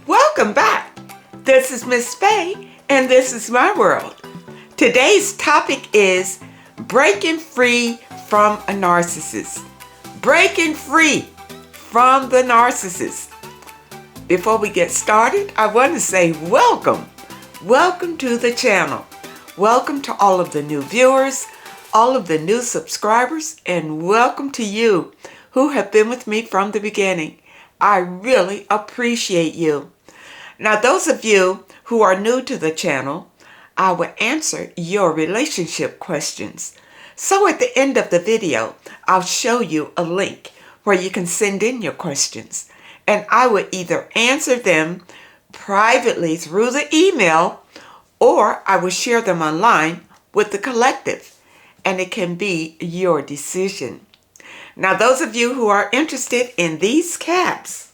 Welcome back. This is Miss Faye, and this is my world. Today's topic is breaking free from a narcissist. Breaking free from the narcissist. Before we get started, I want to say welcome. Welcome to the channel. Welcome to all of the new viewers, all of the new subscribers, and welcome to you who have been with me from the beginning. I really appreciate you. Now, those of you who are new to the channel, I will answer your relationship questions. So at the end of the video, I'll show you a link where you can send in your questions, and I will either answer them privately through the email, or I will share them online with the collective, and it can be your decision. Now, those of you who are interested in these caps,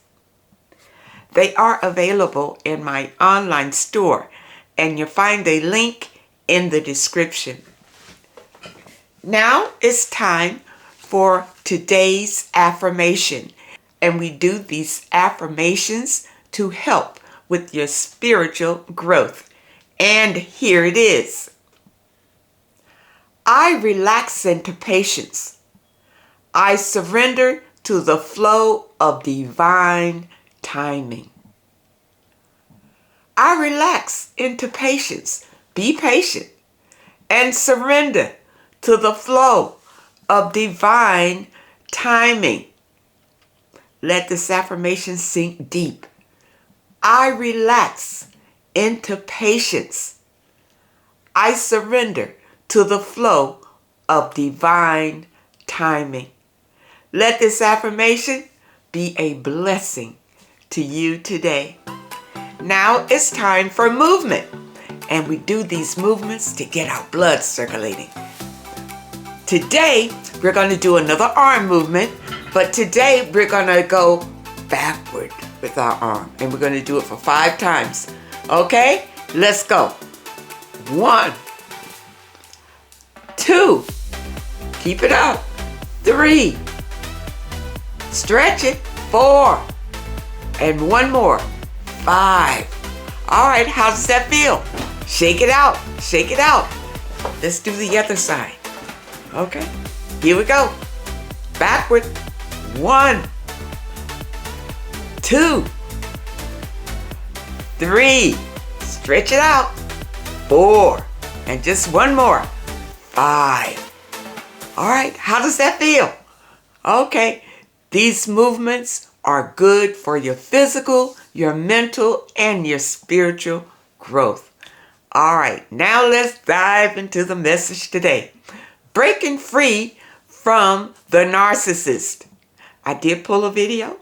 they are available in my online store, and you'll find a link in the description. Now it's time for today's affirmation, and we do these affirmations to help with your spiritual growth. And here it is. I relax into patience. I surrender to the flow of divine timing. I relax into patience. Be patient and surrender to the flow of divine timing. Let this affirmation sink deep. I relax into patience. I surrender to the flow of divine timing. Let this affirmation be a blessing to you today. Now it's time for movement, and we do these movements to get our blood circulating. Today, we're going to do another arm movement, but today we're going to go backward with our arm, and we're going to do it for 5 times. Okay, let's go. 1, 2, keep it up. 3, stretch it. 4, and 1 more. 5. All right, how does that feel? Shake it out. Shake it out. Let's do the other side. Okay, here we go. Backward. 1, 2, 3. Stretch it out. 4, and just 1 more. 5. All right, how does that feel? Okay, these movements are good for your physical, your mental, and your spiritual growth. All right, now let's dive into the message today. Breaking free from the narcissist. I did pull a video.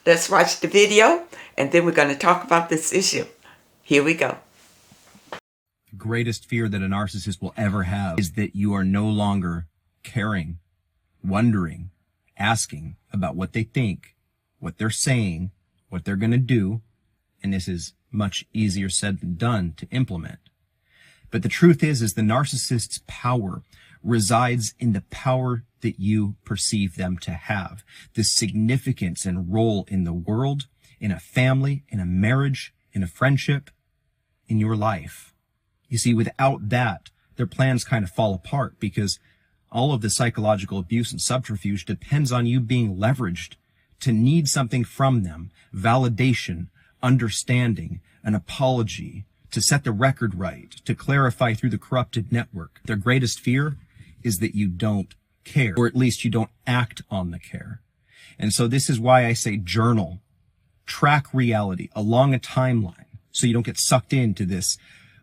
Let's watch the video, and then we're going to talk about this issue. Here we go. The greatest fear that a narcissist will ever have is that you are no longer caring, wondering, asking about what they think, what they're saying, what they're going to do, and this is much easier said than done to implement. But the truth is the narcissist's power resides in the power that you perceive them to have, the significance and role in the world, in a family, in a marriage, in a friendship, in your life. You see, without that, their plans kind of fall apart, because all of the psychological abuse and subterfuge depends on you being leveraged to need something from them, validation, understanding, an apology, to set the record right, to clarify through the corrupted network. Their greatest fear is that you don't care, or at least you don't act on the care. And so this is why I say journal, track reality along a timeline, so you don't get sucked into this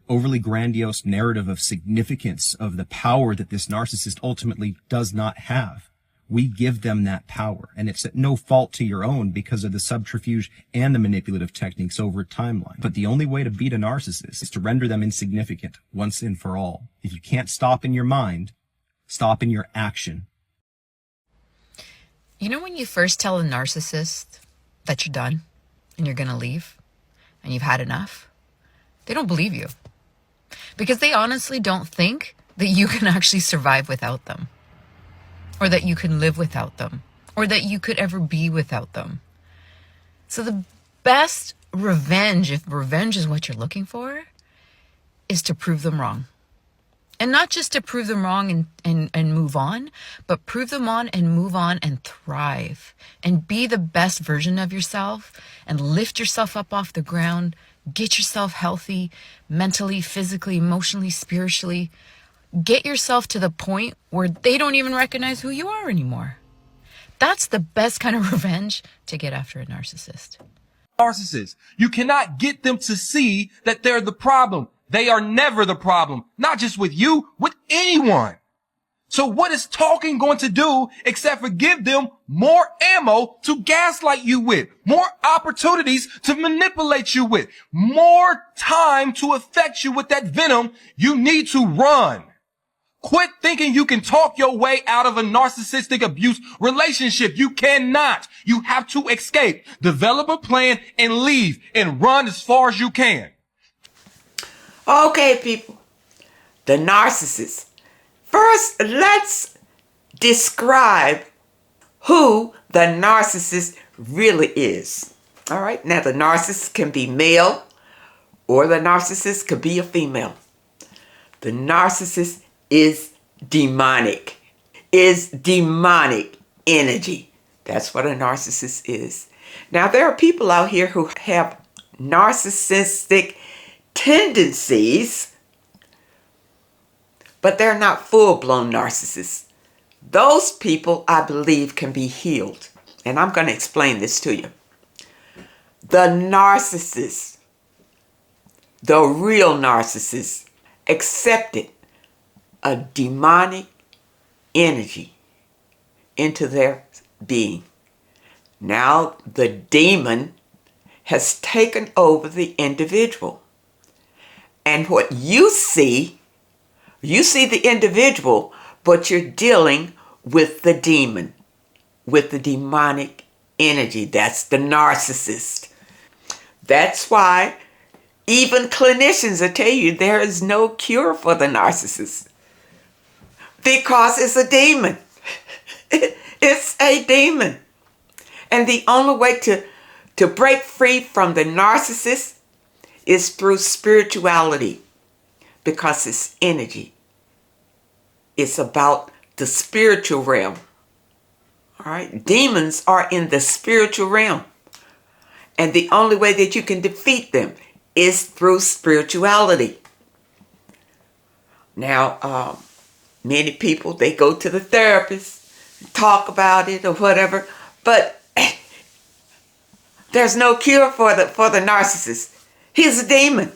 overly grandiose narrative of significance of the power that this narcissist ultimately does not have. We give them that power, and it's at no fault to your own because of the subterfuge and the manipulative techniques over a timeline. But the only way to beat a narcissist is to render them insignificant once and for all. If you can't stop in your mind, stop in your action. You know when you first tell a narcissist that you're done and you're going to leave and you've had enough? They don't believe you, because they honestly don't think that you can actually survive without them, or that you can live without them, or that you could ever be without them. So the best revenge, if revenge is what you're looking for, is to prove them wrong. And not just to prove them wrong and move on, but prove them on and move on and thrive and be the best version of yourself and lift yourself up off the ground, get yourself healthy, mentally, physically, emotionally, spiritually. Get yourself to the point where they don't even recognize who you are anymore. That's the best kind of revenge to get after a narcissist. Narcissists. You cannot get them to see that they're the problem. They are never the problem. Not just with you, with anyone. So what is talking going to do except for give them more ammo to gaslight you with, more opportunities to manipulate you with, more time to affect you with that venom? You need to run. Quit thinking you can talk your way out of a narcissistic abuse relationship. You cannot. You have to escape, develop a plan, and leave, and run as far as you can. Okay, people. The narcissist. First, let's describe who the narcissist really is. All right. Now, the narcissist can be male or the narcissist could be a female. The narcissist is demonic. Is demonic energy. That's what a narcissist is. Now, there are people out here who have narcissistic tendencies, but they're not full-blown narcissists. Those people, I believe, can be healed. And I'm going to explain this to you. The narcissist, the real narcissist, accepted a demonic energy into their being. Now the demon has taken over the individual. And what you see the individual, but you're dealing with the demon, with the demonic energy. That's the narcissist. That's why even clinicians will tell you there is no cure for the narcissist. Because it's a demon. It's a demon. And the only way to break free from the narcissist is through spirituality, because it's energy. It's about the spiritual realm. All right? Demons are in the spiritual realm. And the only way that you can defeat them is through spirituality. Now, many people, they go to the therapist, talk about it or whatever, but there's no cure for the narcissist. He's a demon.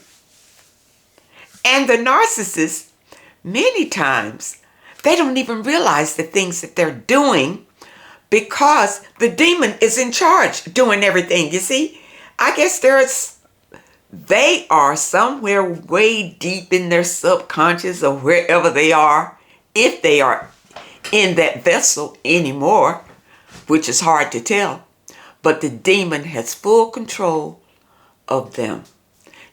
And the narcissist, many times, they don't even realize the things that they're doing because the demon is in charge doing everything. You see, I guess they are somewhere way deep in their subconscious or wherever they are, if they are in that vessel anymore, which is hard to tell. But the demon has full control of them.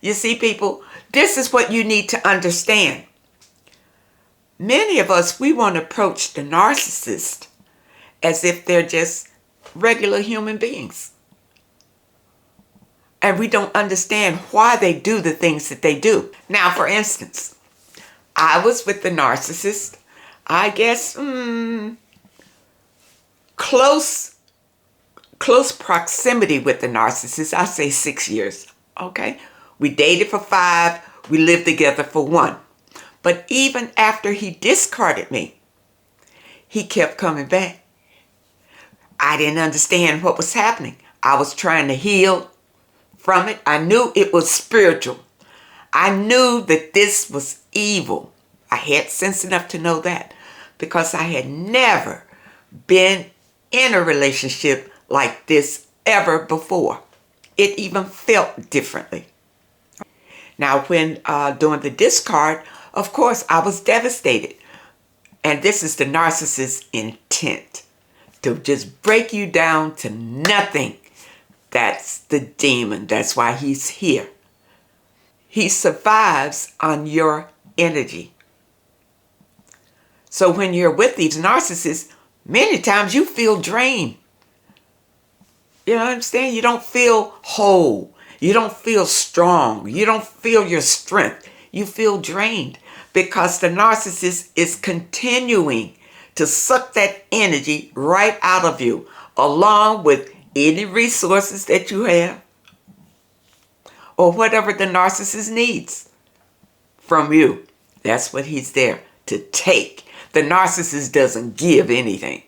You see, people, this is what you need to understand. Many of us, we want to approach the narcissist as if they're just regular human beings. And we don't understand why they do the things that they do. Now, for instance, I was with the narcissist, I guess, close proximity with the narcissist. I say 6 years, okay? We dated for 5, we lived together for 1. But even after he discarded me, he kept coming back. I didn't understand what was happening. I was trying to heal from it. I knew it was spiritual. I knew that this was evil. I had sense enough to know that because I had never been in a relationship like this ever before. It even felt differently. Now, when doing the discard, of course, I was devastated. And this is the narcissist's intent, to just break you down to nothing. That's the demon. That's why he's here. He survives on your energy. So when you're with these narcissists, many times you feel drained. You know what I'm saying? You don't feel whole. You don't feel strong. You don't feel your strength. You feel drained because the narcissist is continuing to suck that energy right out of you, along with any resources that you have or whatever the narcissist needs from you. That's what he's there to take. The narcissist doesn't give anything,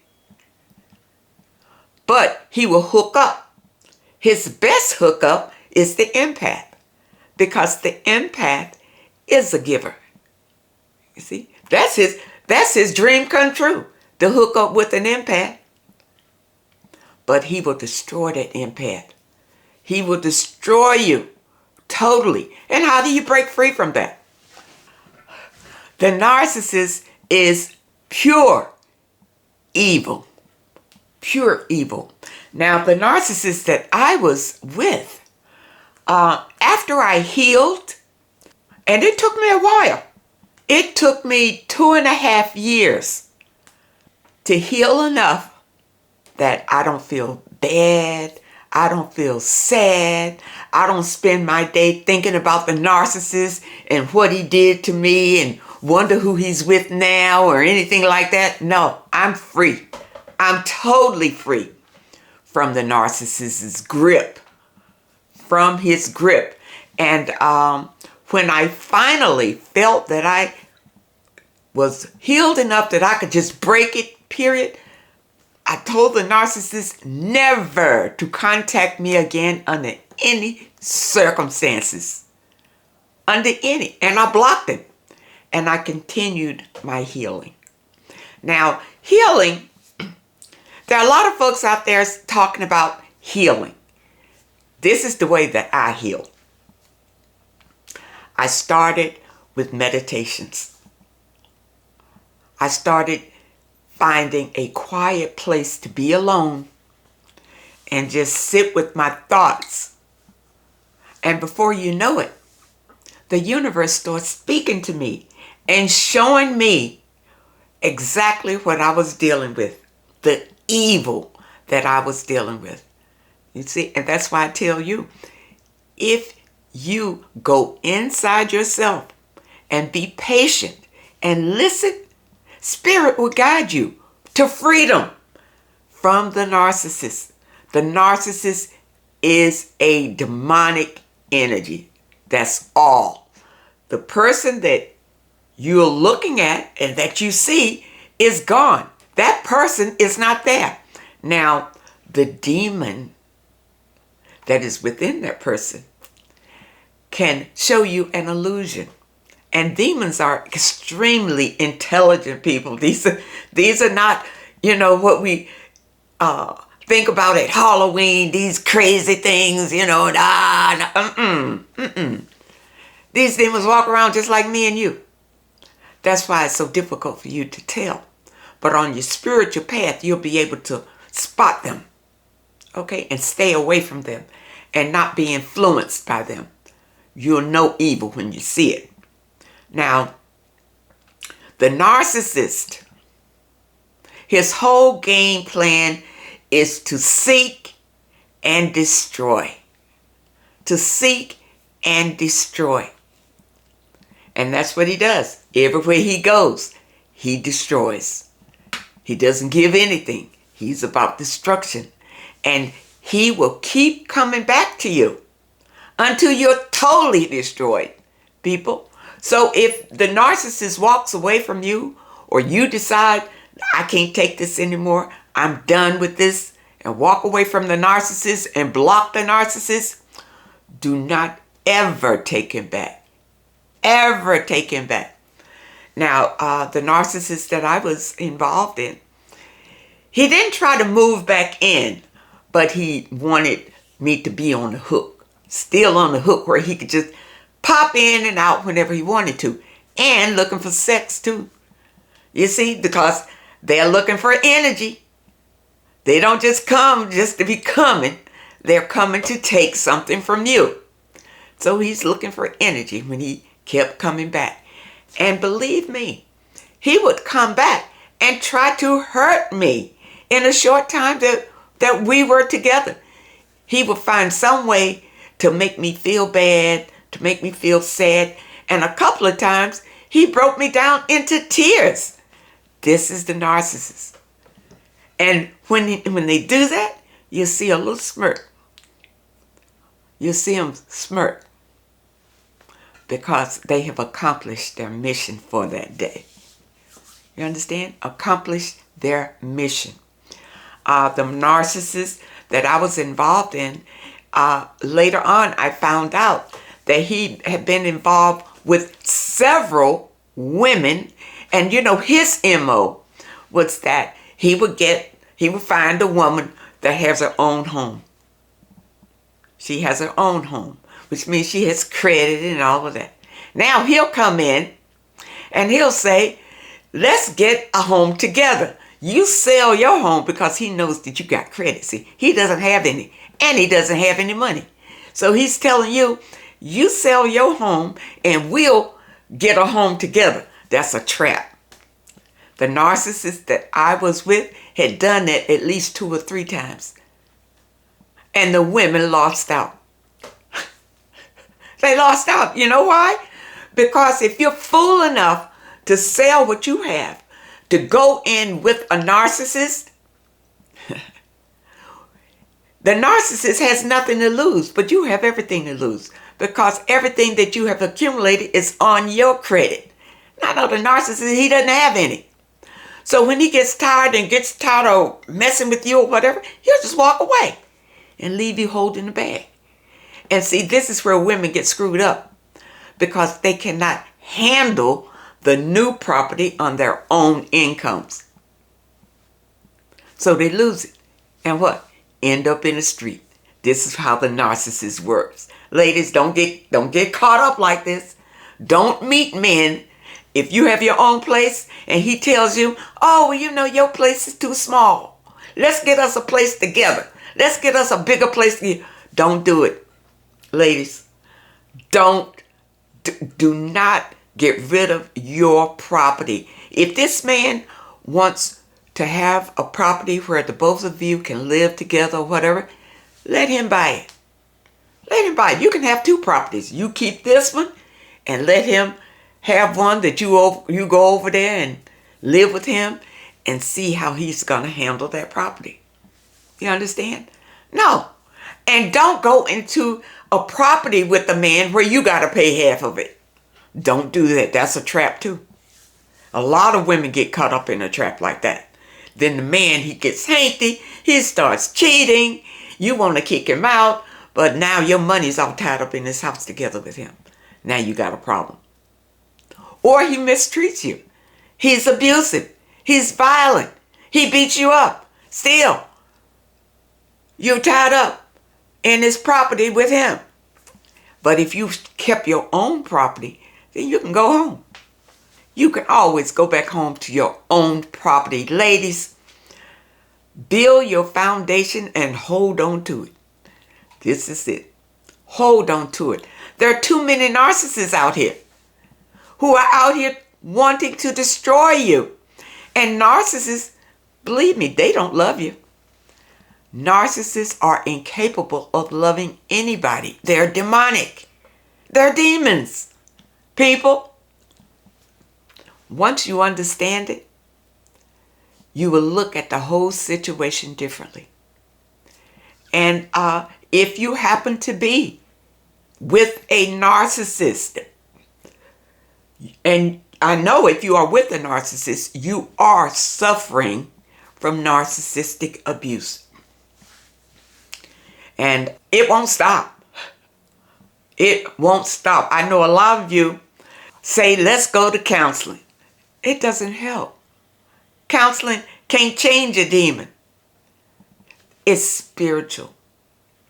but he will hook up. His best hookup is the empath, because the empath is a giver. You see, that's his dream come true, to hook up with an empath. But he will destroy that empath. He will destroy you totally. And how do you break free from that? The narcissist is pure evil. Pure evil. Now, the narcissist that I was with, after I healed, and it took me a while. It took me 2.5 years to heal enough that I don't feel bad. I don't feel sad. I don't spend my day thinking about the narcissist and what he did to me and wonder who he's with now or anything like that. No, I'm free. I'm totally free from the narcissist's grip. From his grip. And when I finally felt that I was healed enough that I could just break it, period, I told the narcissist never to contact me again under any circumstances. Under any. And I blocked him. And I continued my healing. Now, healing, there are a lot of folks out there talking about healing. This is the way that I heal. I started with meditations. I started finding a quiet place to be alone and just sit with my thoughts. And before you know it, the universe starts speaking to me and showing me exactly what I was dealing with, the evil that I was dealing with. You see, and that's why I tell you, if you go inside yourself and be patient and listen, Spirit will guide you to freedom from the narcissist. The narcissist is a demonic energy. That's all. The person that you're looking at and that you see is gone. That person is not there. Now, the demon that is within that person can show you an illusion. And demons are extremely intelligent people. These are not, what we think about at Halloween, these crazy things, These demons walk around just like me and you. That's why it's so difficult for you to tell. But on your spiritual path, you'll be able to spot them, okay, and stay away from them and not be influenced by them. You'll know evil when you see it. Now, the narcissist, his whole game plan is to seek and destroy. To seek and destroy. And that's what he does. Everywhere he goes, he destroys. He doesn't give anything. He's about destruction. And he will keep coming back to you until you're totally destroyed, people. So if the narcissist walks away from you, or you decide, I can't take this anymore, I'm done with this, and walk away from the narcissist and block the narcissist, do not ever take him back. Ever take him back. Now, the narcissist that I was involved in, he didn't try to move back in, but he wanted me to be on the hook. Still on the hook where he could just pop in and out whenever he wanted to. And looking for sex too. You see, because they're looking for energy. They don't just come just to be coming. They're coming to take something from you. So he's looking for energy when he kept coming back. And believe me, he would come back and try to hurt me in a short time that we were together. He would find some way to make me feel bad, to make me feel sad. And a couple of times, he broke me down into tears. This is the narcissist. And when they do that, you see a little smirk. You see them smirk because they have accomplished their mission for that day. You understand? Accomplished their mission. The narcissist that I was involved in, later on I found out that he had been involved with several women. And you know, his MO was that he would find a woman that has her own home. She has her own home, which means she has credit and all of that. Now he'll come in and he'll say, let's get a home together. You sell your home because he knows that you got credit. See, he doesn't have any, and he doesn't have any money. So he's telling you, you sell your home and we'll get a home together. That's a trap. The narcissist that I was with had done that at least 2 or 3 times. And the women lost out. They lost out. You know why? Because if you're fool enough to sell what you have, to go in with a narcissist, the narcissist has nothing to lose, but you have everything to lose because everything that you have accumulated is on your credit. Not on the narcissist, he doesn't have any. So when he gets tired of messing with you or whatever, he'll just walk away and leave you holding the bag. And see, this is where women get screwed up because they cannot handle the new property on their own incomes. So they lose it. And what? End up in the street. This is how the narcissist works. Ladies, don't get caught up like this. Don't meet men. If you have your own place and he tells you, oh, well, you know, your place is too small. Let's get us a place together. Let's get us a bigger place. Don't do it. Ladies, do not get rid of your property. If this man wants to have a property where the both of you can live together or whatever, let him buy it. Let him buy it. You can have 2 properties. You keep this one and let him have one that you go over there and live with him and see how he's going to handle that property. You understand? No. And don't go into a property with a man where you got to pay half of it. Don't do that. That's a trap too. A lot of women get caught up in a trap like that. Then the man, he gets hanky. He starts cheating. You want to kick him out. But now your money's all tied up in this house together with him. Now you got a problem. Or he mistreats you. He's abusive. He's violent. He beats you up. Still, you're tied up in his property with him. But if you kept your own property, then you can go home. You can always go back home to your own property. Ladies, build your foundation and hold on to it. This is it. Hold on to it. There are too many narcissists out here who are out here wanting to destroy you. And narcissists, believe me, they don't love you. Narcissists are incapable of loving anybody. They're demonic. They're demons. People, once you understand it, you will look at the whole situation differently. And if you happen to be with a narcissist, and I know if you are with a narcissist, you are suffering from narcissistic abuse. And it won't stop. It won't stop. I know a lot of you say, let's go to counseling. It doesn't help. Counseling can't change a demon. It's spiritual.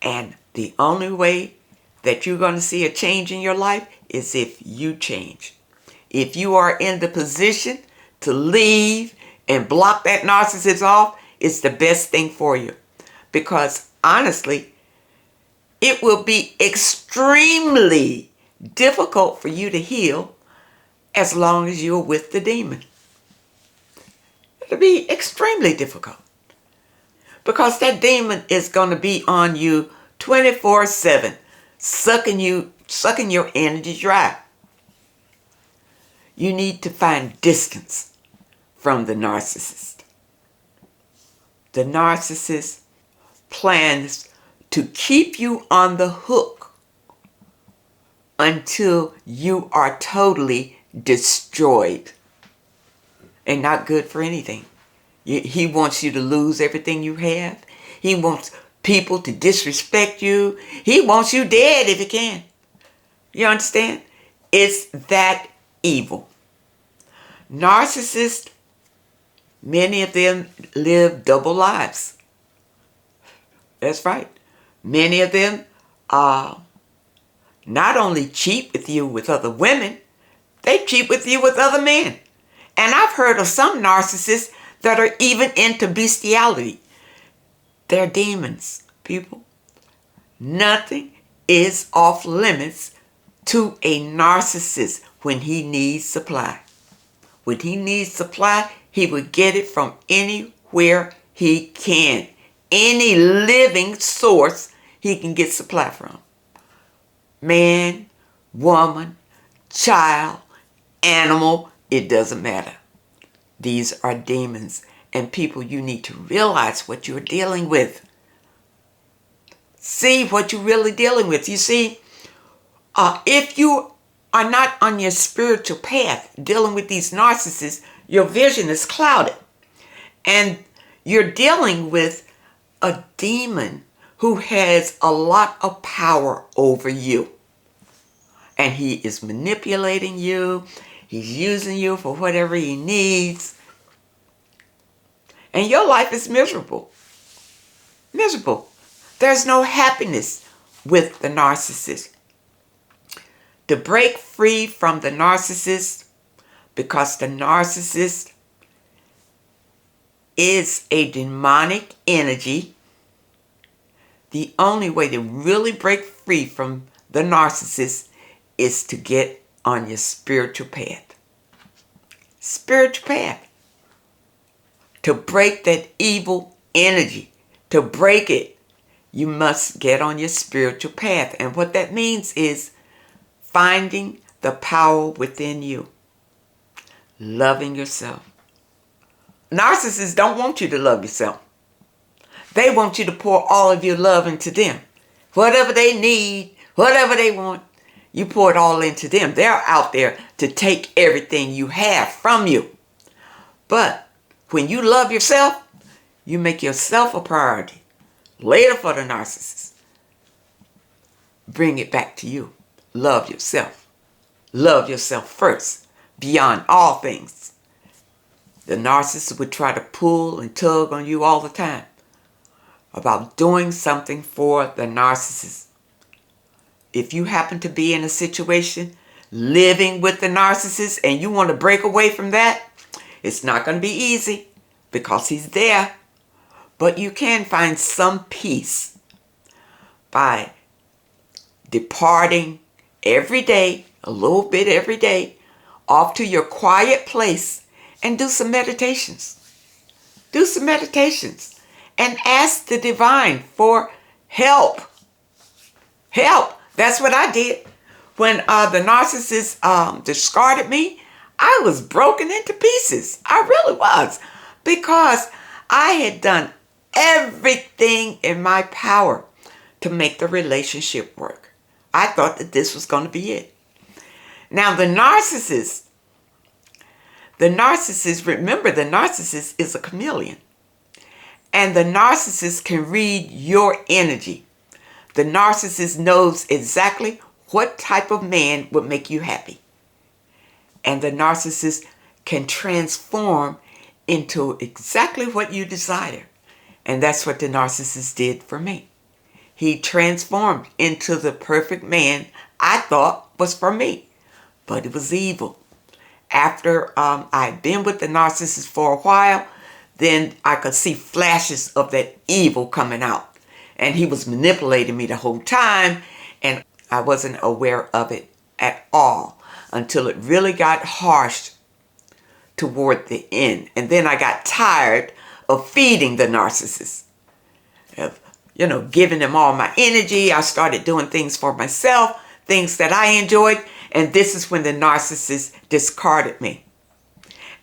And the only way that you're going to see a change in your life is if you change. If you are in the position to leave and block that narcissist off, it's the best thing for you. Because honestly, it will be extremely difficult for you to heal as long as you're with the demon. It'll be extremely difficult. Because that demon is going to be on you 24/7. sucking your energy dry. You need to find distance from the narcissist. The narcissist plans to keep you on the hook until you are totally destroyed and not good for anything. He wants you to lose everything you have. He wants people to disrespect you. He wants you dead if he can. You understand? It's that evil. Narcissists, many of them live double lives. That's right. Many of them not only cheat with you with other women, they cheat with you with other men. And I've heard of some narcissists that are even into bestiality. They're demons, people. Nothing is off limits to a narcissist when he needs supply. When he needs supply, he will get it from anywhere he can. Any living source he can get supply from. Man, woman, child, animal, it doesn't matter. These are demons. And people, you need to realize what you're dealing with. See what you're really dealing with. You see, if you are not on your spiritual path dealing with these narcissists, your vision is clouded. And you're dealing with a demon who has a lot of power over you. And he is manipulating you. He's using you for whatever he needs. And your life is miserable. Miserable. There's no happiness with the narcissist. To break free from the narcissist, because the narcissist is a demonic energy, the only way to really break free from the narcissist is to get on your spiritual path. Spiritual path. To break that evil energy, to break it, you must get on your spiritual path. And what that means is finding the power within you. Loving yourself. Narcissists don't want you to love yourself. They want you to pour all of your love into them. Whatever they need, whatever they want, you pour it all into them. They're out there to take everything you have from you. But when you love yourself, you make yourself a priority. Later for the narcissist. Bring it back to you. Love yourself. Love yourself first, beyond all things. The narcissist would try to pull and tug on you all the time about doing something for the narcissist. If you happen to be in a situation living with the narcissist and you want to break away from that, it's not going to be easy because he's there. But you can find some peace by departing every day, a little bit every day, off to your quiet place and do some meditations. Do some meditations and ask the divine for help. Help. That's what I did. When the narcissist discarded me, I was broken into pieces. I really was. Because I had done everything in my power to make the relationship work. I thought that this was going to be it. Now the narcissist, remember the narcissist is a chameleon. And the narcissist can read your energy. The narcissist knows exactly what type of man would make you happy. And the narcissist can transform into exactly what you desire. And that's what the narcissist did for me. He transformed into the perfect man I thought was for me. But it was evil. After I'd been with the narcissist for a while, then I could see flashes of that evil coming out. And he was manipulating me the whole time, and I wasn't aware of it at all until it really got harsh toward the end. And then I got tired of feeding the narcissist, of giving them all my energy. I started doing things for myself, things that I enjoyed. And this is when the narcissist discarded me.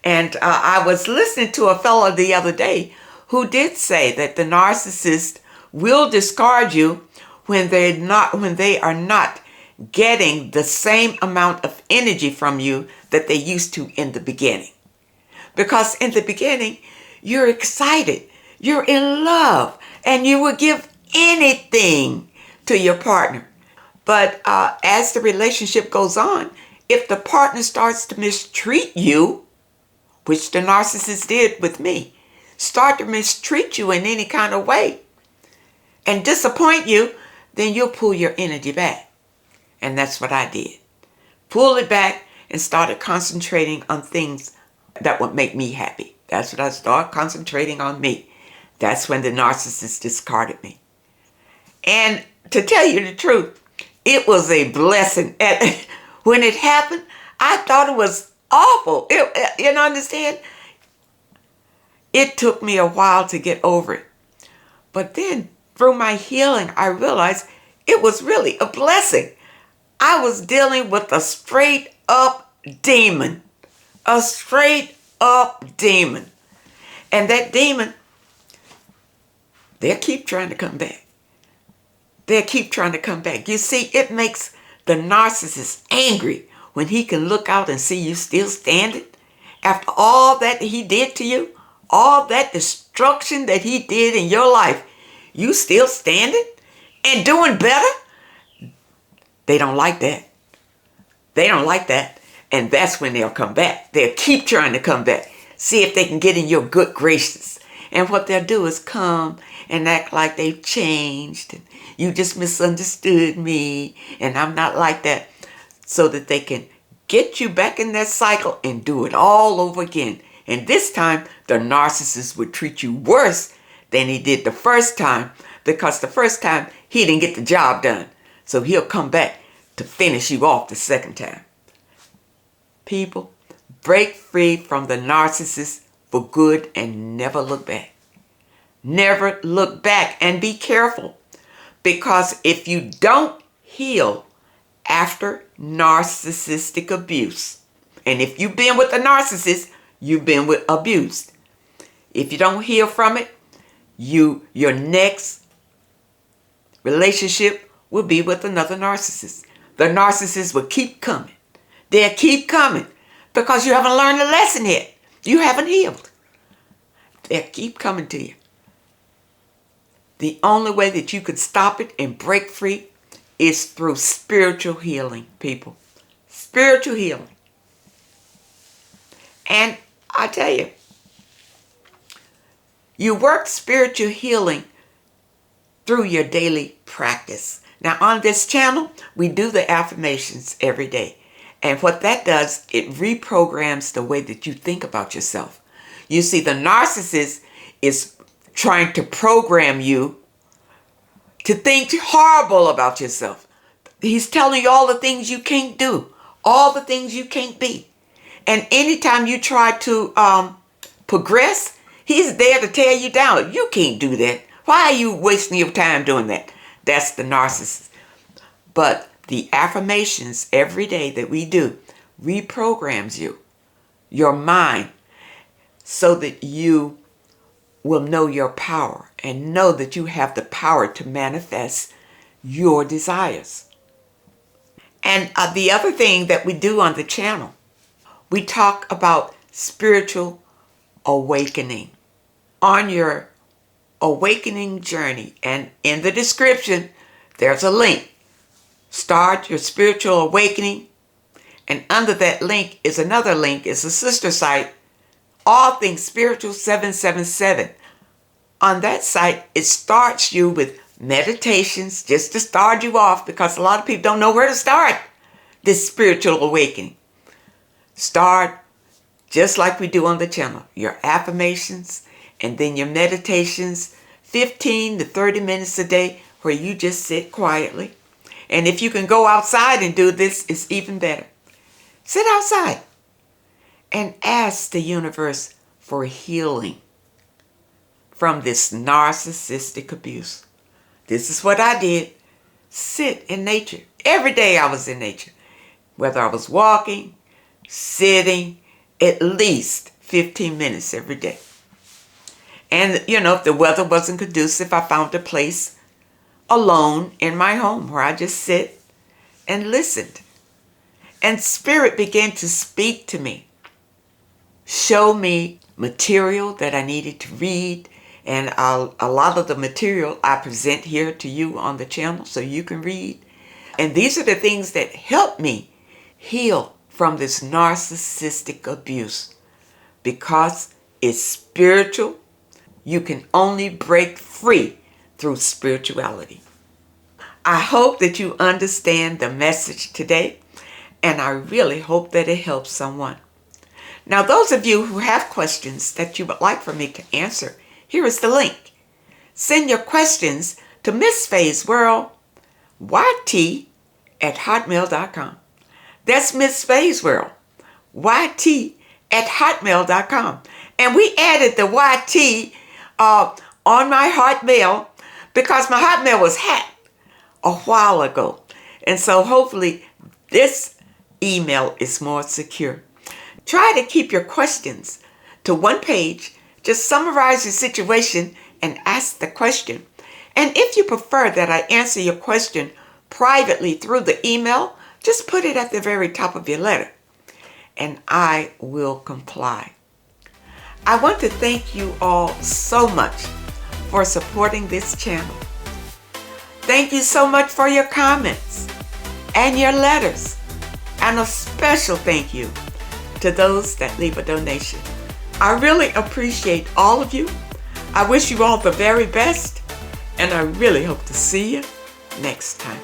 And I was listening to a fellow the other day who did say that the narcissist will discard you when they are not getting the same amount of energy from you that they used to in the beginning. Because in the beginning, you're excited, you're in love, and you will give anything to your partner. But as the relationship goes on, if the partner starts to mistreat you, which the narcissist did with me, start to mistreat you in any kind of way and disappoint you, then you'll pull your energy back. And that's what I did. Pull it back and started concentrating on things that would make me happy. That's what I started concentrating on, me. That's when the narcissist discarded me. And to tell you the truth, it was a blessing. And when it happened, I thought it was awful. You understand? It took me a while to get over it. But then through my healing, I realized it was really a blessing. I was dealing with a straight up demon. A straight up demon. And that demon, they'll keep trying to come back. They'll keep trying to come back. You see, it makes the narcissist angry when he can look out and see you still standing after all that he did to you, all that destruction that he did in your life. You still standing and doing better? They don't like that. They don't like that. And that's when they'll come back. They'll keep trying to come back. See if they can get in your good graces. And what they'll do is come and act like they've changed. And you just misunderstood me. And I'm not like that. So that they can get you back in that cycle and do it all over again. And this time, the narcissist would treat you worse than he did the first time. Because the first time, he didn't get the job done. So he'll come back to finish you off the second time. People, break free from the narcissist for good and never look back. Never look back, and be careful. Because if you don't heal after narcissistic abuse, and if you've been with a narcissist, you've been with abused. If you don't heal from it, your next relationship will be with another narcissist. The narcissist will keep coming. They'll keep coming because you haven't learned the lesson yet. You haven't healed. They'll keep coming to you. The only way that you could stop it and break free is through spiritual healing, people. Spiritual healing. And I tell you, you work spiritual healing through your daily practice. Now on this channel, we do the affirmations every day. And what that does, it reprograms the way that you think about yourself. You see, the narcissist is trying to program you to think horrible about yourself. He's telling you all the things you can't do, all the things you can't be. And anytime you try to progress, he's there to tear you down. You can't do that. Why are you wasting your time doing that? That's the narcissist. But the affirmations every day that we do reprograms you, your mind, so that you will know your power and know that you have the power to manifest your desires. And the other thing that we do on the channel, we talk about spiritual awakening. On your awakening journey, and in the description, there's a link. Start your spiritual awakening. And under that link is another link. It's a sister site, All Things Spiritual 777. On that site, it starts you with meditations just to start you off, because a lot of people don't know where to start this spiritual awakening. Start just like we do on the channel. Your affirmations and then your meditations, 15 to 30 minutes a day where you just sit quietly. And if you can go outside and do this, it's even better. Sit outside and ask the universe for healing from this narcissistic abuse. this is what I did. Sit in nature. Every day I was in nature. Whether I was walking, sitting, at least 15 minutes every day. And, if the weather wasn't conducive, I found a place alone in my home where I just sit and listened. And Spirit began to speak to me, show me material that I needed to read. And a lot of the material I present here to you on the channel so you can read. And these are the things that help me heal from this narcissistic abuse. Because it's spiritual, you can only break free through spirituality. I hope that you understand the message today, and I really hope that it helps someone. Now, those of you who have questions that you would like for me to answer, here is the link. Send your questions to Miss Faye's World, YT@hotmail.com. That's Miss Faye's World, YT@hotmail.com. And we added the YT on my Hotmail because my Hotmail was hacked a while ago. And so hopefully this email is more secure. Try to keep your questions to one page. Just summarize your situation and ask the question. And if you prefer that I answer your question privately through the email, just put it at the very top of your letter, and I will comply. I want to thank you all so much for supporting this channel. Thank you so much for your comments and your letters, and a special thank you to those that leave a donation. I really appreciate all of you. I wish you all the very best, and I really hope to see you next time.